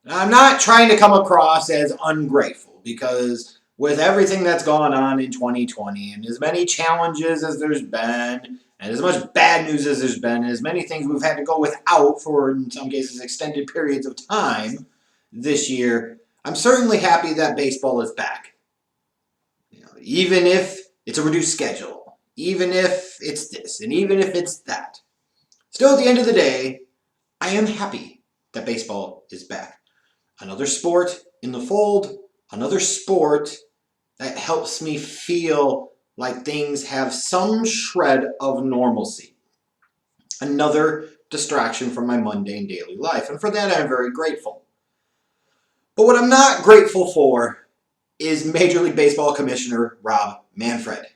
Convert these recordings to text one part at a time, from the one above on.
I'm not trying to come across as ungrateful because with everything that's gone on in 2020 and as many challenges as there's been and as much bad news as there's been and as many things we've had to go without for in some cases extended periods of time this year, I'm certainly happy that baseball is back. Even if it's a reduced schedule, even if it's this and even if it's that. Still at the end of the day, I am happy that baseball is back. Another sport in the fold, another sport that helps me feel like things have some shred of normalcy. Another distraction from my mundane daily life, and for that I'm very grateful. But what I'm not grateful for is Major League Baseball Commissioner Rob Manfred.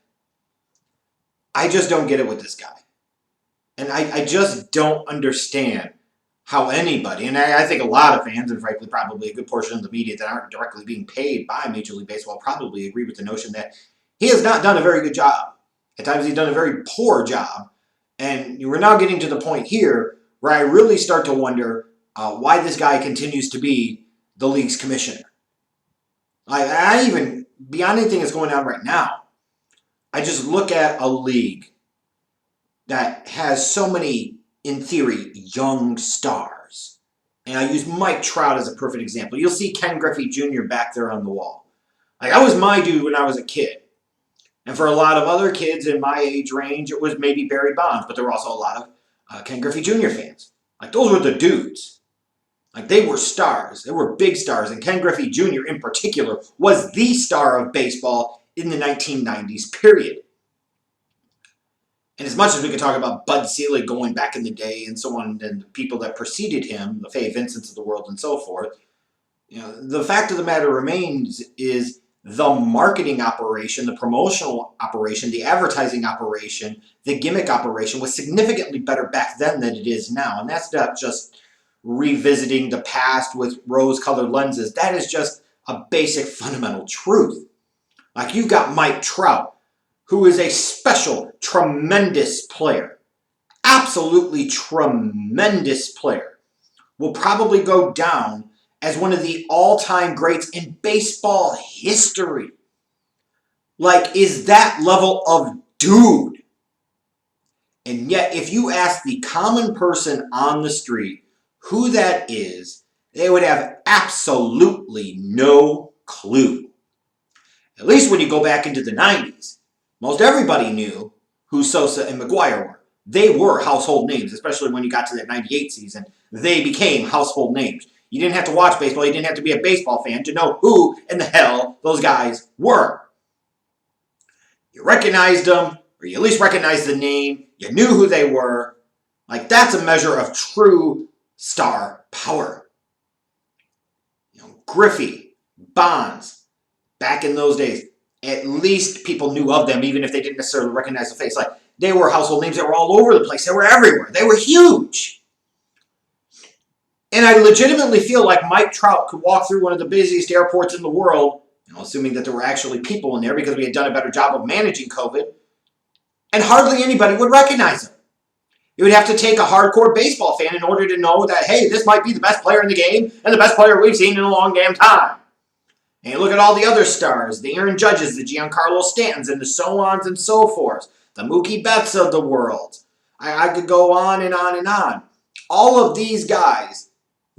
I just don't get it with this guy. And I just don't understand how anybody, and I think a lot of fans, and frankly probably a good portion of the media that aren't directly being paid by Major League Baseball, probably agree with the notion that he has not done a very good job. At times he's done a very poor job. And we're now getting to the point here where I really start to wonder why this guy continues to be the league's commissioner. I even, beyond anything that's going on right now, I just look at a league that has so many, in theory, young stars. And I use Mike Trout as a perfect example. You'll see Ken Griffey Jr. back there on the wall. Like, that was my dude when I was a kid. And for a lot of other kids in my age range, it was maybe Barry Bonds. But there were also a lot of Ken Griffey Jr. fans. Like, those were the dudes. Like, they were stars. They were big stars. And Ken Griffey Jr. in particular was the star of baseball in the 1990s period. And as much as we could talk about Bud Selig going back in the day and so on, and the people that preceded him, the Fay Vincents of the world and so forth, the fact of the matter remains is the marketing operation, the promotional operation, the advertising operation, the gimmick operation was significantly better back then than it is now. And that's not just revisiting the past with rose-colored lenses. That is just a basic fundamental truth. Like, you've got Mike Trout, who is a special, tremendous player. Absolutely tremendous player. Will probably go down as one of the all-time greats in baseball history. Like, is that level of dude. And yet, if you ask the common person on the street who that is, they would have absolutely no clue. At least when you go back into the 90s. Most everybody knew who Sosa and McGwire were. They were household names, especially when you got to that 98 season. They became household names. You didn't have to watch baseball. You didn't have to be a baseball fan to know who in the hell those guys were. You recognized them, or you at least recognized the name. You knew who they were. Like, that's a measure of true star power. Griffey, Bonds, back in those days, at least people knew of them, even if they didn't necessarily recognize the face. Like, they were household names that were all over the place. They were everywhere. They were huge. And I legitimately feel like Mike Trout could walk through one of the busiest airports in the world, assuming that there were actually people in there because we had done a better job of managing COVID, and hardly anybody would recognize him. You would have to take a hardcore baseball fan in order to know that, hey, this might be the best player in the game and the best player we've seen in a long damn time. And you look at all the other stars, the Aaron Judges, the Giancarlo Stantons, and the so-ons and so forth, the Mookie Betts of the world. I could go on and on and on. All of these guys,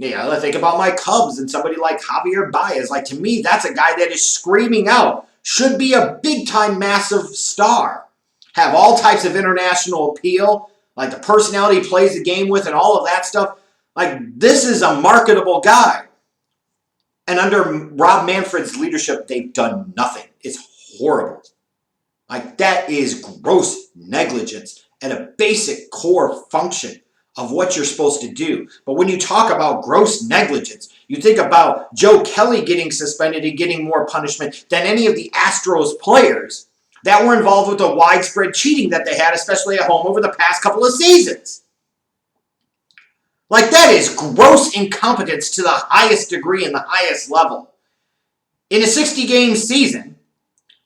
I think about my Cubs and somebody like Javier Baez. Like, to me, that's a guy that is screaming out, should be a big-time massive star. Have all types of international appeal, like the personality he plays the game with and all of that stuff. Like, this is a marketable guy. And under Rob Manfred's leadership, they've done nothing. It's horrible. Like, that is gross negligence at a basic core function of what you're supposed to do. But when you talk about gross negligence, you think about Joe Kelly getting suspended and getting more punishment than any of the Astros players that were involved with the widespread cheating that they had, especially at home over the past couple of seasons. Like, that is gross incompetence to the highest degree and the highest level. In a 60-game season,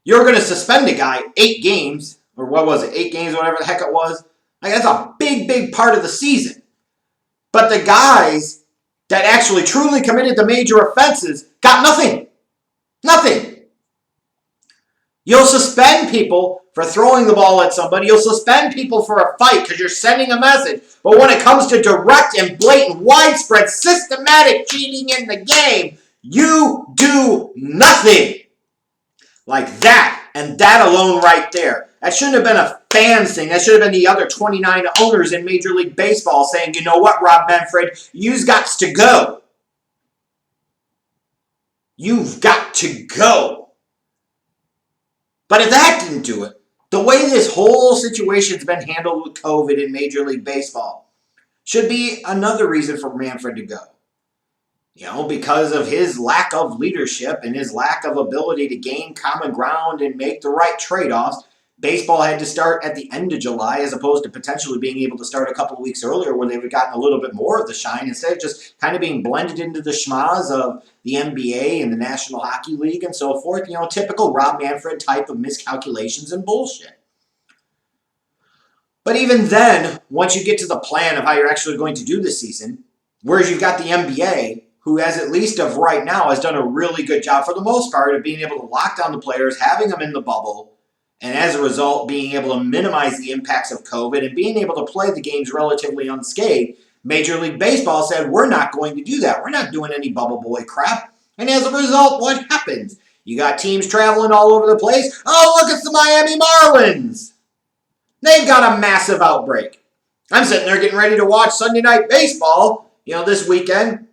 you're going to suspend a guy 8 games, or what was it, 8 games, whatever the heck it was. Like, that's a big, big part of the season. But the guys that actually truly committed the major offenses got nothing. Nothing. You'll suspend people for throwing the ball at somebody. You'll suspend people for a fight because you're sending a message. But when it comes to direct and blatant, widespread, systematic cheating in the game, you do nothing. Like that, and that alone right there. That shouldn't have been a fans thing. That should have been the other 29 owners in Major League Baseball saying, you know what, Rob Manfred, you've got to go. You've got to go. But if that didn't do it, the way this whole situation's been handled with COVID in Major League Baseball should be another reason for Manfred to go. You know, because of his lack of leadership and his lack of ability to gain common ground and make the right trade-offs, baseball had to start at the end of July as opposed to potentially being able to start a couple of weeks earlier where they would have gotten a little bit more of the shine instead of just kind of being blended into the schmaz of the NBA and the National Hockey League and so forth. You know, typical Rob Manfred type of miscalculations and bullshit. But even then, once you get to the plan of how you're actually going to do this season, whereas you've got the NBA, who has at least of right now has done a really good job for the most part of being able to lock down the players, having them in the bubble, and as a result being able to minimize the impacts of COVID and being able to play the games relatively unscathed. Major League Baseball said, we're not going to do that. We're not doing any bubble boy crap. And as a result, what happens? You got teams traveling all over the place. Oh, look, it's the Miami Marlins. They've got a massive outbreak. I'm sitting there getting ready to watch Sunday Night Baseball, this weekend.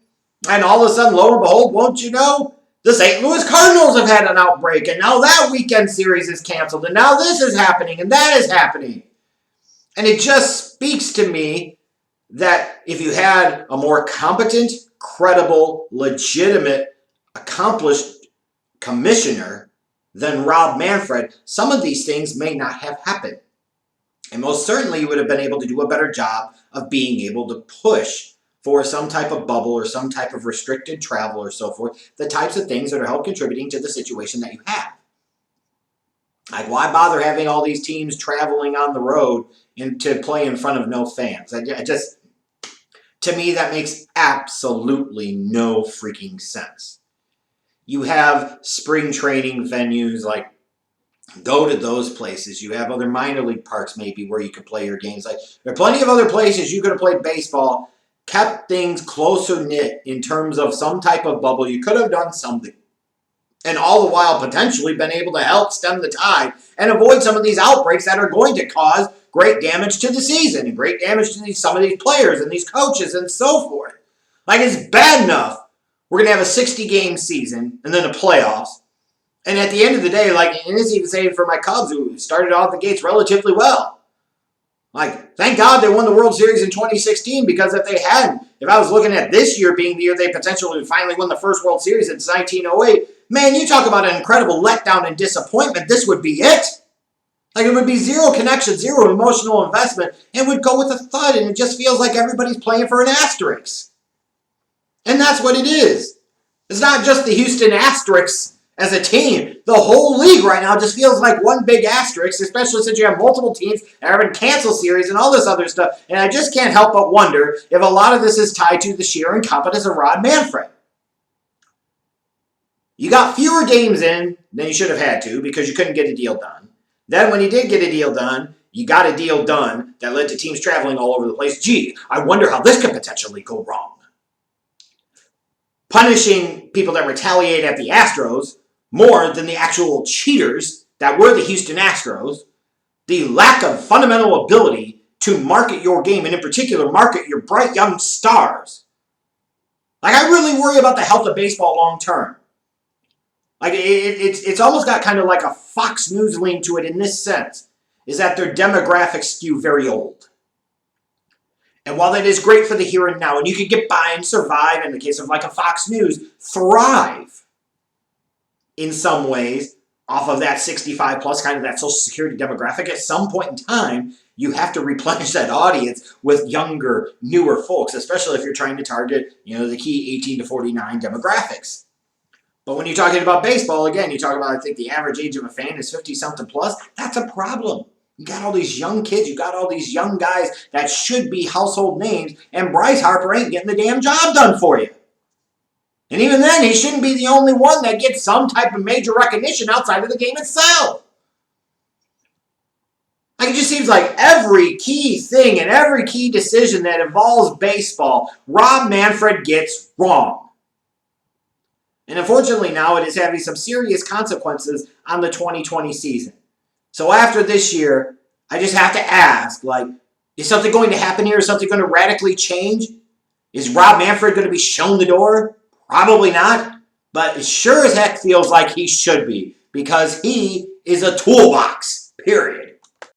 And all of a sudden, lo and behold, won't you know, the St. Louis Cardinals have had an outbreak, and now that weekend series is canceled, and now this is happening, and that is happening. And it just speaks to me that if you had a more competent, credible, legitimate, accomplished commissioner than Rob Manfred, some of these things may not have happened. And most certainly you would have been able to do a better job of being able to push for some type of bubble or some type of restricted travel or so forth, the types of things that are help contributing to the situation that you have. Like, why bother having all these teams traveling on the road and to play in front of no fans? To me, that makes absolutely no freaking sense. You have spring training venues, like, go to those places. You have other minor league parks maybe where you could play your games. Like, there are plenty of other places you could have played baseball, kept things closer knit in terms of some type of bubble. You could have done something. And all the while potentially been able to help stem the tide and avoid some of these outbreaks that are going to cause great damage to the season and great damage to some of these players and these coaches and so forth. Like, it's bad enough we're going to have a 60-game season and then a playoffs. And at the end of the day, like, and this is even saying for my Cubs, who started off the gates relatively well. Like, thank God they won the World Series in 2016, because if they hadn't, if I was looking at this year being the year they potentially finally won the first World Series in 1908, man, you talk about an incredible letdown and disappointment, this would be it. Like, it would be zero connection, zero emotional investment, and would go with a thud, and it just feels like everybody's playing for an asterisk. And that's what it is. It's not just the Houston Asterisks as a team. The whole league right now just feels like one big asterisk, especially since you have multiple teams that are having cancel series and all this other stuff. And I just can't help but wonder if a lot of this is tied to the sheer incompetence of Rob Manfred. You got fewer games in than you should have had to because you couldn't get a deal done. Then when you did get a deal done, you got a deal done that led to teams traveling all over the place. Gee, I wonder how this could potentially go wrong. Punishing people that retaliate at the Astros more than the actual cheaters that were the Houston Astros, the lack of fundamental ability to market your game, and in particular, market your bright young stars. Like, I really worry about the health of baseball long term. Like, it's almost got kind of like a Fox News lean to it in this sense, is that their demographics skew very old. And while that is great for the here and now, and you can get by and survive, in the case of like a Fox News, thrive in some ways off of that 65 plus kind of that Social Security demographic, at some point in time, you have to replenish that audience with younger, newer folks, especially if you're trying to target, the key 18 to 49 demographics. But when you're talking about baseball, again, you talk about, I think the average age of a fan is 50-something plus. That's a problem. You got all these young kids, you got all these young guys that should be household names, and Bryce Harper ain't getting the damn job done for you. And even then, he shouldn't be the only one that gets some type of major recognition outside of the game itself. Like, it just seems like every key thing and every key decision that involves baseball, Rob Manfred gets wrong. And unfortunately now it is having some serious consequences on the 2020 season. So after this year, I just have to ask, like, is something going to happen here? Is something going to radically change? Is Rob Manfred going to be shown the door? Probably not. But it sure as heck feels like he should be, because he is a toolbox, period.